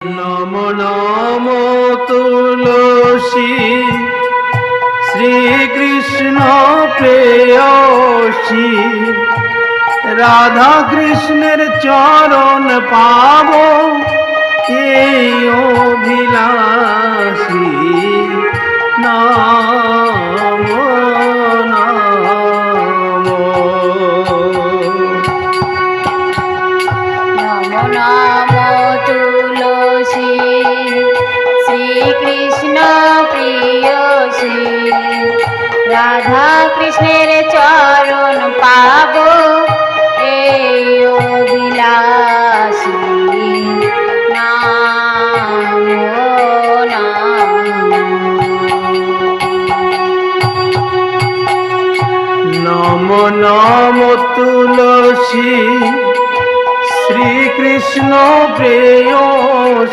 নম নম তুলসী শ্রীকৃষ্ণ প্রেয়সী রাধা কৃষ্ণের চরণ পাব এই অভিলাষী নাম নাম নম তুলসী শ্রীকৃষ্ণ প্রিয়সী রাধা কৃষ্ণের চরণ পাব এই অভিলাষী নাম নম নম তুলসী শ্রীকৃষ্ণ প্রেয়সী